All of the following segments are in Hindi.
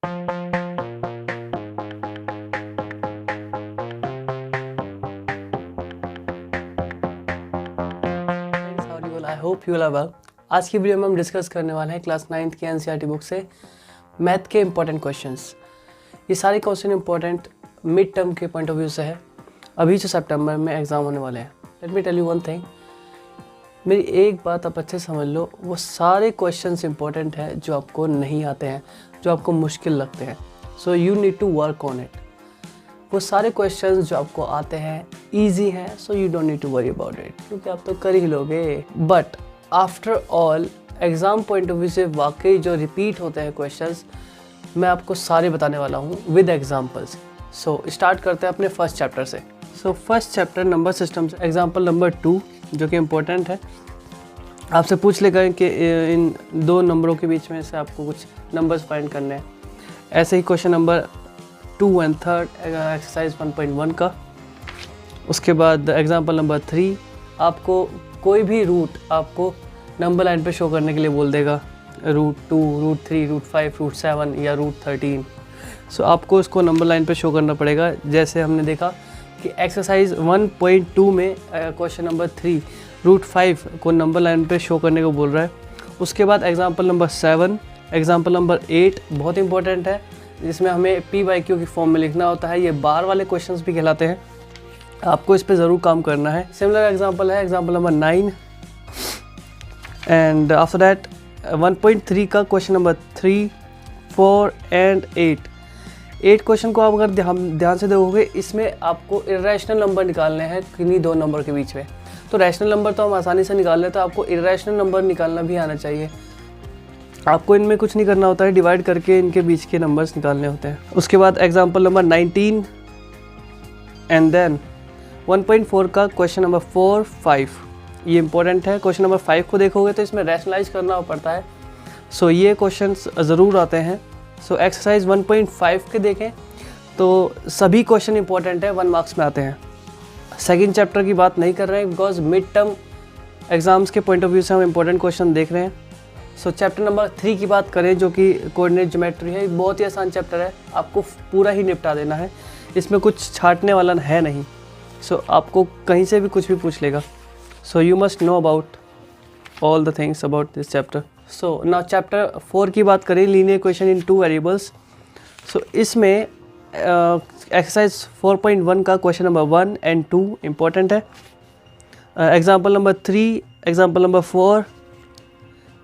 I hope you love. आज की वीडियो में हम डिस्कस करने वाले हैं क्लास 9th के एनसीईआरटी बुक से मैथ के इंपॉर्टेंट क्वेश्चंस। ये सारे क्वेश्चन इंपॉर्टेंट मिड टर्म के पॉइंट ऑफ व्यू से है। अभी जो सितंबर में एग्ज़ाम होने वाले हैं, let me tell you one thing, मेरी एक बात आप अच्छे समझ लो, वो सारे क्वेश्चंस इंपॉर्टेंट है जो आपको नहीं आते हैं, जो आपको मुश्किल लगते हैं। So you need to work on it. वो सारे क्वेश्चंस जो आपको आते हैं ईजी हैं, so you don't need to worry about it, क्योंकि आप तो कर ही लोगे। But after all exam point of view से वाकई जो रिपीट होते हैं क्वेश्चंस, मैं आपको सारे बताने वाला हूँ विद एग्जांपल्स। सो स्टार्ट करते हैं अपने फर्स्ट चैप्टर से। So first chapter number system से एग्जांपल नंबर 2 जो कि इम्पोर्टेंट है। आपसे पूछ लेगा कि इन दो नंबरों के बीच में से आपको कुछ नंबर्स फाइंड करने हैं। ऐसे ही क्वेश्चन नंबर 2 एंड 3 एक्सरसाइज 1.1 का। उसके बाद एग्जांपल नंबर 3, आपको कोई भी रूट आपको नंबर लाइन पे शो करने के लिए बोल देगा, रूट 2, रूट 3, रूट 5, रूट 7 या रूट 13। सो आपको उसको नंबर लाइन पे शो करना पड़ेगा। जैसे हमने देखा कि एक्सरसाइज 1.2 में क्वेश्चन नंबर 3 रूट 5 को नंबर लाइन पे शो करने को बोल रहा है। उसके बाद एग्जांपल नंबर 7, एग्जांपल नंबर 8 बहुत इंपॉर्टेंट है, जिसमें हमें P/Q की फॉर्म में लिखना होता है। ये बार वाले क्वेश्चंस भी कहलाते हैं, आपको इस पे ज़रूर काम करना है। सिमिलर एग्जांपल है example number 9 and after that 1.3 का क्वेश्चन नंबर 3, 4 एंड 8 क्वेश्चन को आप अगर ध्यान से देखोगे, इसमें आपको इरेशनल नंबर निकालने हैं किन्हीं दो नंबर के बीच में। तो रैशनल नंबर तो हम आसानी से निकाल लेते हैं, आपको इरेशनल नंबर निकालना भी आना चाहिए। आपको इनमें कुछ नहीं करना होता है, डिवाइड करके इनके बीच के नंबर्स निकालने होते हैं। उसके बाद एग्जांपल नंबर 19 एंड देन 1.4 का क्वेश्चन नंबर 4, 5 ये इंपॉर्टेंट है। क्वेश्चन नंबर 5 को देखोगे तो इसमें रैशनलाइज करना पड़ता है। सो ये क्वेश्चंस ज़रूर आते हैं। सो एक्सरसाइज 1.5 के देखें तो सभी क्वेश्चन इंपॉर्टेंट है, 1 मार्क्स में आते हैं। सेकंड चैप्टर की बात नहीं कर रहे हैं बिकॉज मिड टर्म एग्जाम्स के पॉइंट ऑफ व्यू से हम इंपॉर्टेंट क्वेश्चन देख रहे हैं। सो चैप्टर नंबर 3 की बात करें जो कि कोऑर्डिनेट ज्योमेट्री है, बहुत ही आसान चैप्टर है, आपको पूरा ही निपटा देना है, इसमें कुछ छांटने वाला है नहीं। सो आपको कहीं से भी कुछ भी पूछ लेगा। So you must know about all the things about this chapter. So now chapter 4 की बात करें, linear equation in 2 variables. So इसमें एक्सरसाइज 4.1 का क्वेश्चन नंबर 1 एंड 2 इम्पॉर्टेंट है। Example number 3, example number 4,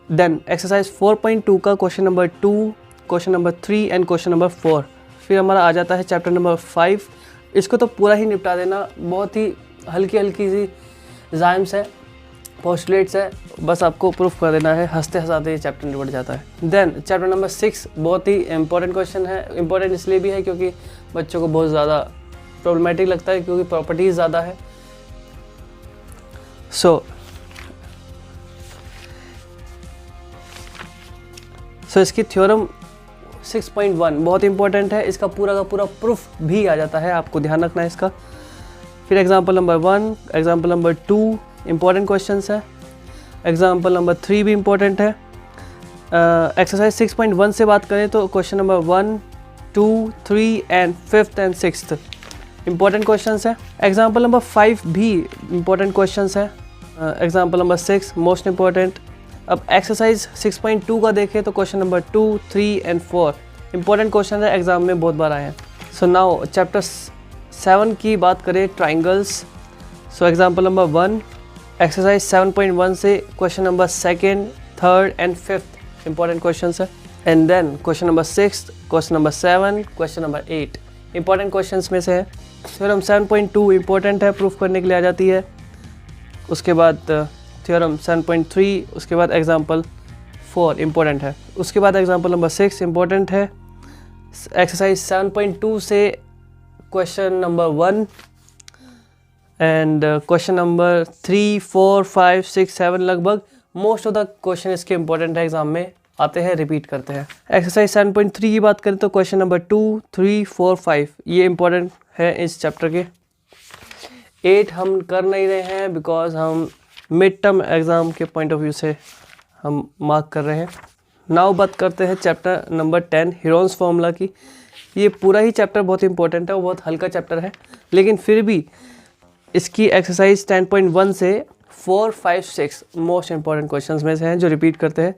then exercise 4.2 का question number 2, question number 3 and question number 4। फिर हमारा आ जाता है चैप्टर नंबर 5। इसको तो पूरा ही निपटा देना, बहुत ही हल्की हल्की सी जाइम्स है, पोस्टुलेट्स है, बस आपको प्रूफ कर देना है, हंसते हंसाते ये चैप्टर निपट जाता है। देन चैप्टर नंबर 6 बहुत ही इंपॉर्टेंट क्वेश्चन है। इंपॉर्टेंट इसलिए भी है क्योंकि बच्चों को बहुत ज़्यादा प्रॉब्लमेटिक लगता है, क्योंकि प्रॉपर्टीज़ ज़्यादा है। सो इसकी थ्योरम 6.1 बहुत इंपॉर्टेंट है, इसका पूरा का पूरा प्रूफ भी आ जाता है, आपको ध्यान रखना है इसका। फिर example number 1, example number 2 important questions है। एग्जाम्पल नंबर 3 भी इंपॉर्टेंट है। एक्सरसाइज 6.1 से बात करें तो question number 1, 2, 3 and 5th and 6th important questions है। एग्जाम्पल नंबर 5 भी इंपॉर्टेंट क्वेश्चंस है। Example number 6 most important. अब एक्सरसाइज 6.2 का देखें तो question number 2, 3 and 4 important question है, एग्जाम में बहुत बार आए हैं। सो नाउ चैप्टर 7 की बात करें, triangles. So example number 1, exercise 7.1 से question number 2, 3 and 5th important questions है। And then question number 6, question number 7, question number 8 important questions में से है। थ्योरम 7.2 इंपॉर्टेंट है, प्रूफ करने के लिए आ जाती है। उसके बाद थ्योरम 7.3, उसके बाद एग्जाम्पल 4 इंपॉर्टेंट है। उसके बाद एग्जाम्पल नंबर 6 इंपॉर्टेंट है। एक्सरसाइज 7.2 से question number 1 and question number 3, 4, 5, 6, 7 लगभग मोस्ट ऑफ द क्वेश्चन इसके इंपॉर्टेंट है, एग्जाम में आते हैं, रिपीट करते हैं। एक्सरसाइज 7.3 की बात करें तो क्वेश्चन नंबर 2, 3, 4, 5 ये इंपॉर्टेंट है इस चैप्टर के। 8 हम कर नहीं रहे हैं बिकॉज हम मिड टर्म एग्ज़ाम के पॉइंट ऑफ व्यू से हम मार्क कर रहे हैं। नाउ बात करते हैं चैप्टर नंबर 10 हीरोन्स फार्मूला की। ये पूरा ही चैप्टर बहुत इंपॉर्टेंट है और बहुत हल्का चैप्टर है, लेकिन फिर भी इसकी एक्सरसाइज 10.1 से 4, 5, 6 मोस्ट इंपॉर्टेंट क्वेश्चंस में से हैं जो रिपीट करते हैं।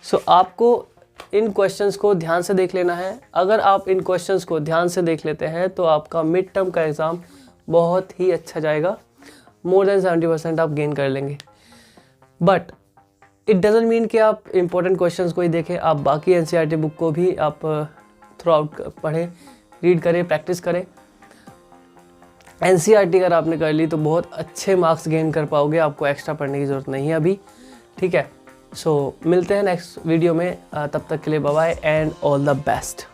सो आपको इन क्वेश्चंस को ध्यान से देख लेना है। अगर आप इन क्वेश्चंस को ध्यान से देख लेते हैं तो आपका मिड टर्म का एग्ज़ाम बहुत ही अच्छा जाएगा, मोर देन 70% आप गेन कर लेंगे। बट इट डजेंट मीन कि आप इम्पोर्टेंट क्वेश्चंस को ही देखें, आप बाकी NCERT बुक को भी आप थ्रू आउट पढ़ें, रीड करें, प्रैक्टिस करें। NCERT अगर आपने कर ली तो बहुत अच्छे मार्क्स गेन कर पाओगे, आपको एक्स्ट्रा पढ़ने की ज़रूरत नहीं है अभी, ठीक है। सो मिलते हैं नेक्स्ट वीडियो में, तब तक के लिए bye bye and all the best.